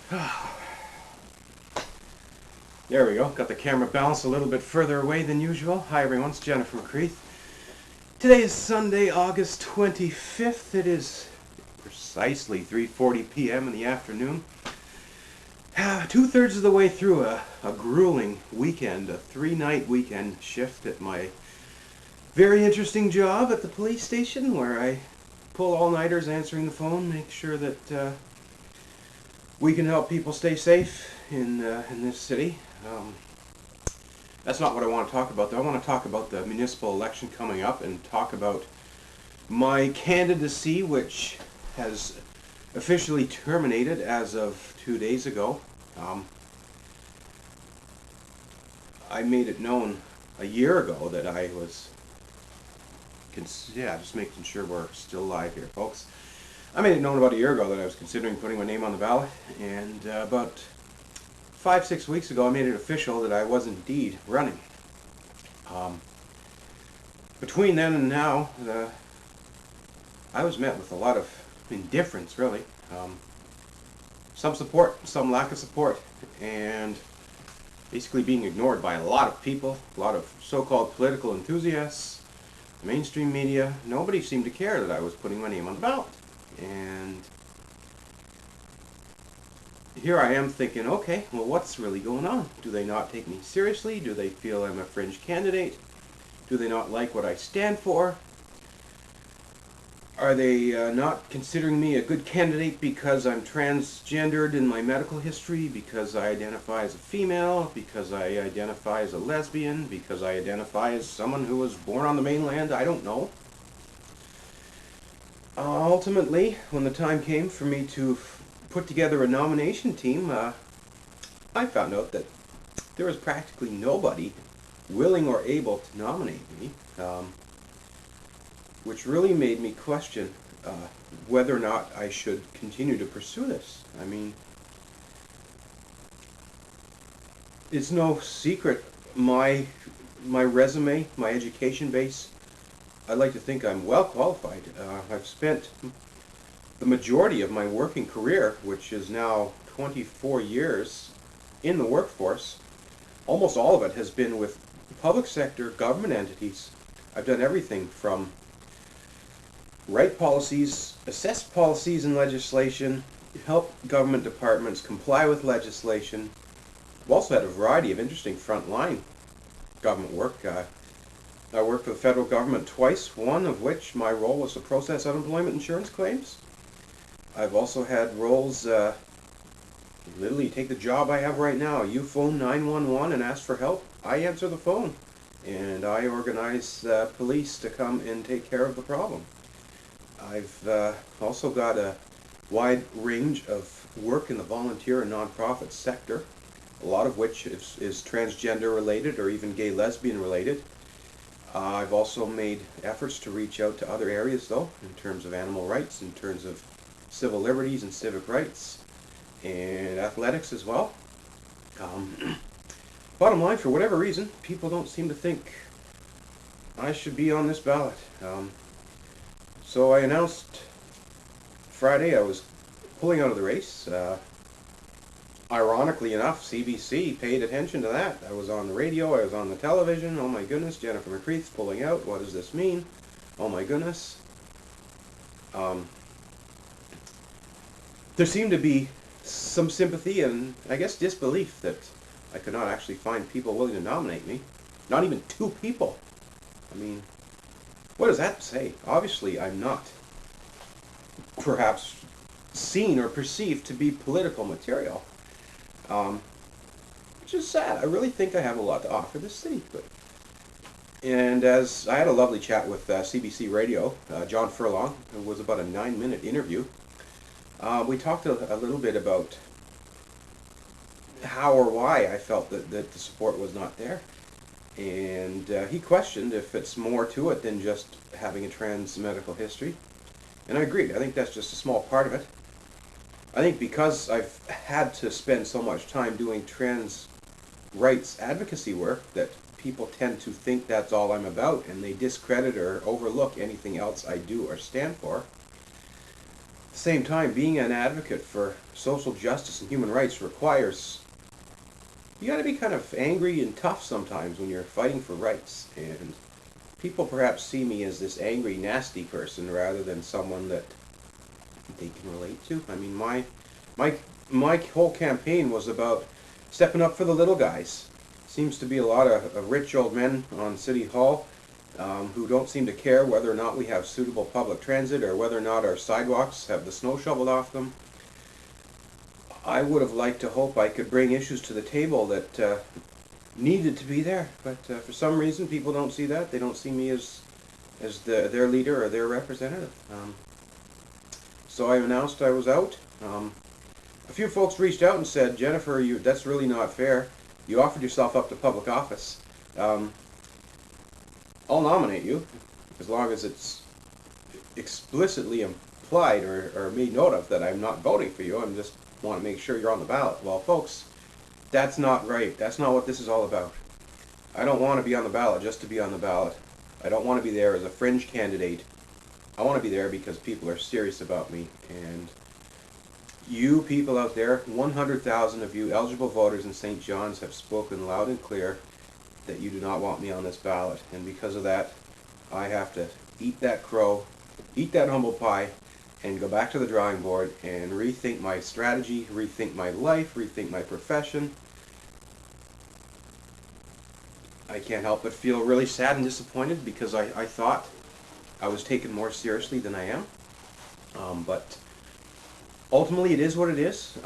There we go. Got the camera balanced a little bit further away than usual. Hi everyone, it's Jenn from McCreath. Today is Sunday, August 25th. It is precisely 3:40 p.m. in the afternoon. 2/3 of the way through a grueling weekend, a 3-night weekend shift at my very interesting job at the police station, where I pull all-nighters answering the phone, make sure that we can help people stay safe in this city. That's not what I want to talk about, though. I want to talk about the municipal election coming up and talk about my candidacy, which has officially terminated as of 2 days ago. I made it known a year ago that I was, just making sure we're still live here, folks. I made it known about a year ago that I was considering putting my name on the ballot, and about 5-6 weeks ago I made it official that I was indeed running. Between then and now, I was met with a lot of indifference, really. Some support, some lack of support, and basically being ignored by a lot of people, a lot of so-called political enthusiasts, mainstream media. Nobody seemed to care that I was putting my name on the ballot. And here I am thinking, okay, well, what's really going on? Do they not take me seriously? Do they feel I'm a fringe candidate? Do they not like what I stand for? Are they not considering me a good candidate because I'm transgendered in my medical history, because I identify as a female, because I identify as a lesbian, because I identify as someone who was born on the mainland? I don't know. Ultimately, when the time came for me to put together a nomination team, I found out that there was practically nobody willing or able to nominate me, which really made me question whether or not I should continue to pursue this. I mean, it's no secret, my resume, my education base, I like to think I'm well qualified. I've spent the majority of my working career, which is now 24 years in the workforce. Almost all of it has been with public sector government entities. I've done everything from write policies, assess policies and legislation, help government departments comply with legislation. I've also had a variety of interesting frontline government work. I worked for the federal government twice, one of which my role was to process unemployment insurance claims. I've also had roles, literally take the job I have right now. You phone 911 and ask for help, I answer the phone, and I organize police to come and take care of the problem. I've also got a wide range of work in the volunteer and nonprofit sector, a lot of which is transgender related or even gay lesbian related. I've also made efforts to reach out to other areas, though, in terms of animal rights, in terms of civil liberties and civic rights, and athletics as well. Bottom line, for whatever reason, people don't seem to think I should be on this ballot. So I announced Friday I was pulling out of the race. Ironically enough, CBC paid attention to that. I was on the radio, I was on the television. Oh my goodness, Jennifer McCreath's pulling out. What does this mean? Oh my goodness. There seemed to be some sympathy and, I guess, disbelief that I could not actually find people willing to nominate me. Not even 2 people. I mean, what does that say? Obviously, I'm not perhaps seen or perceived to be political material. Which is sad. I really think I have a lot to offer this city. And as I had a lovely chat with CBC Radio, John Furlong, it was about a 9-minute interview. We talked a little bit about how or why I felt that the support was not there. And he questioned if it's more to it than just having a trans medical history. And I agreed. I think that's just a small part of it. I think because I've had to spend so much time doing trans rights advocacy work that people tend to think that's all I'm about, and they discredit or overlook anything else I do or stand for. the same time, being an advocate for social justice and human rights requires you got to be kind of angry and tough sometimes when you're fighting for rights. And people perhaps see me as this angry, nasty person rather than someone that they can relate to. I mean, my my whole campaign was about stepping up for the little guys. Seems to be a lot of rich old men on City Hall who don't seem to care whether or not we have suitable public transit or whether or not our sidewalks have the snow shoveled off them. I would have liked to hope I could bring issues to the table that needed to be there, but for some reason people don't see that. They don't see me as their leader or their representative. So I announced I was out. A few folks reached out and said, Jennifer, that's really not fair. You offered yourself up to public office. I'll nominate you as long as it's explicitly implied or made note of that I'm not voting for you. I'm just want to make sure you're on the ballot. Well, folks, that's not right. That's not what this is all about. I don't want to be on the ballot just to be on the ballot. I don't want to be there as a fringe candidate. I want to be there because people are serious about me. And you people out there, 100,000 of you eligible voters in St. John's have spoken loud and clear that you do not want me on this ballot. And because of that, I have to eat that crow, eat that humble pie, and go back to the drawing board and rethink my strategy, rethink my life, rethink my profession. I can't help but feel really sad and disappointed because I thought I was taken more seriously than I am. But ultimately it is what it is.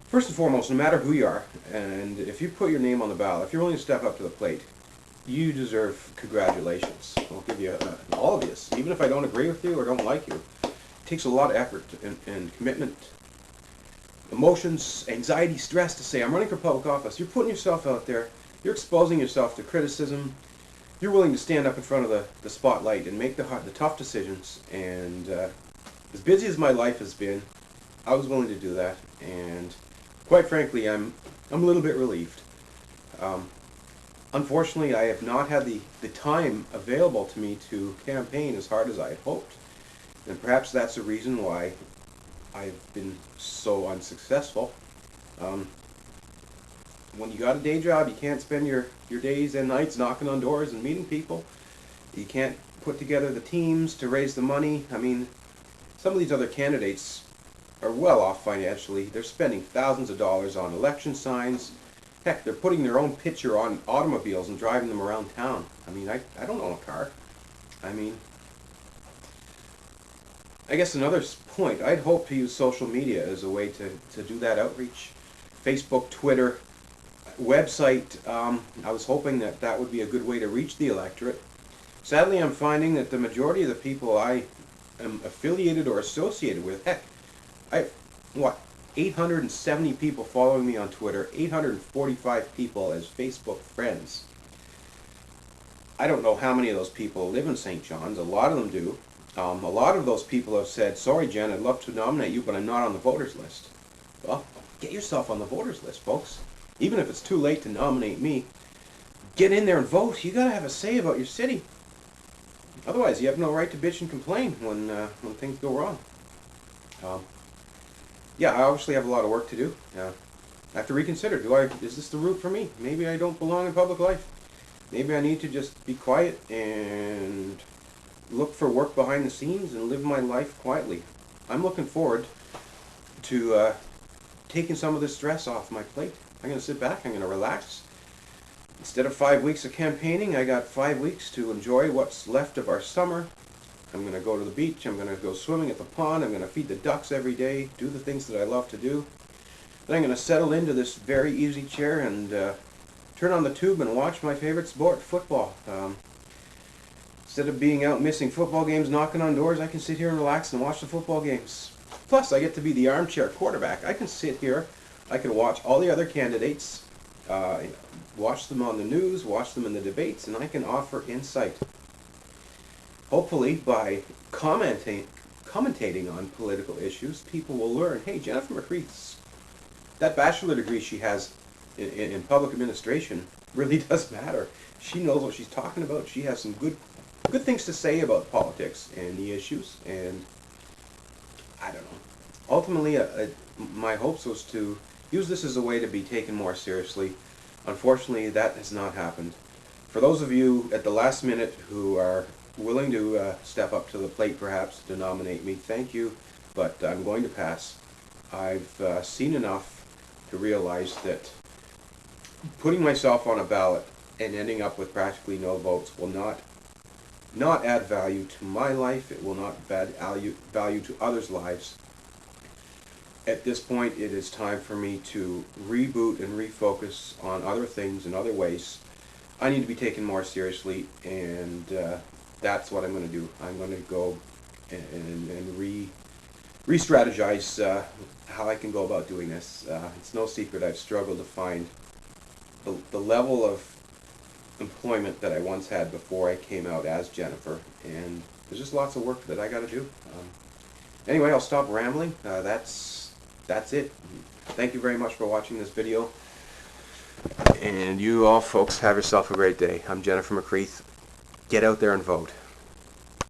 First and foremost, no matter who you are, and if you put your name on the ballot, if you're willing to step up to the plate, you deserve congratulations. I'll give you all of this, even if I don't agree with you or don't like you. It takes a lot of effort and commitment, emotions, anxiety, stress to say, I'm running for public office. You're putting yourself out there. You're exposing yourself to criticism. You're willing to stand up in front of the spotlight and make the tough decisions. And as busy as my life has been, I was willing to do that. And quite frankly, I'm a little bit relieved. Unfortunately, I have not had the time available to me to campaign as hard as I had hoped. And perhaps that's the reason why I've been so unsuccessful. When you got a day job, you can't spend your days and nights knocking on doors and meeting people. You can't put together the teams to raise the money. I mean, some of these other candidates are well off financially. They're spending thousands of dollars on election signs. Heck, they're putting their own picture on automobiles and driving them around town. I mean, I don't own a car. I mean, I guess another point, I'd hope to use social media as a way to do that outreach. Facebook, Twitter, website, I was hoping that would be a good way to reach the electorate. Sadly, I'm finding that the majority of the people I am affiliated or associated with, heck, I have, 870 people following me on Twitter, 845 people as Facebook friends. I don't know how many of those people live in St. John's. A lot of them do. A lot of those people have said, sorry Jen, I'd love to nominate you, but I'm not on the voters list. Well, get yourself on the voters list, folks. Even if it's too late to nominate me, get in there and vote. You gotta have a say about your city. Otherwise, you have no right to bitch and complain when things go wrong. Yeah, I obviously have a lot of work to do. I have to reconsider. Is this the route for me? Maybe I don't belong in public life. Maybe I need to just be quiet and look for work behind the scenes and live my life quietly. I'm looking forward to taking some of the stress off my plate. I'm going to sit back. I'm going to relax. Instead of 5 weeks of campaigning, I got 5 weeks to enjoy what's left of our summer. I'm going to go to the beach. I'm going to go swimming at the pond. I'm going to feed the ducks every day, do the things that I love to do. Then I'm going to settle into this very easy chair and turn on the tube and watch my favorite sport, football. Instead of being out missing football games, knocking on doors, I can sit here and relax and watch the football games. Plus, I get to be the armchair quarterback. I can sit here. I can watch all the other candidates, watch them on the news, watch them in the debates, and I can offer insight. Hopefully, by commentating on political issues, people will learn, hey, Jennifer McCreath, that bachelor degree she has in public administration really does matter. She knows what she's talking about. She has some good things to say about politics and the issues, and I don't know. Ultimately, my hopes was to use this as a way to be taken more seriously. Unfortunately, that has not happened. For those of you at the last minute who are willing to step up to the plate perhaps to nominate me, thank you, but I'm going to pass. I've seen enough to realize that putting myself on a ballot and ending up with practically no votes will not add value to my life. It will not add value to others' lives. At this point, it is time for me to reboot and refocus on other things and other ways. I need to be taken more seriously, and that's what I'm going to do. I'm going to go and re-strategize how I can go about doing this. It's no secret I've struggled to find the level of employment that I once had before I came out as Jennifer, and there's just lots of work that I got to do. Anyway, I'll stop rambling. That's it. Thank you very much for watching this video, and you all folks have yourself a great day. I'm Jennifer McCreath. Get out there and vote.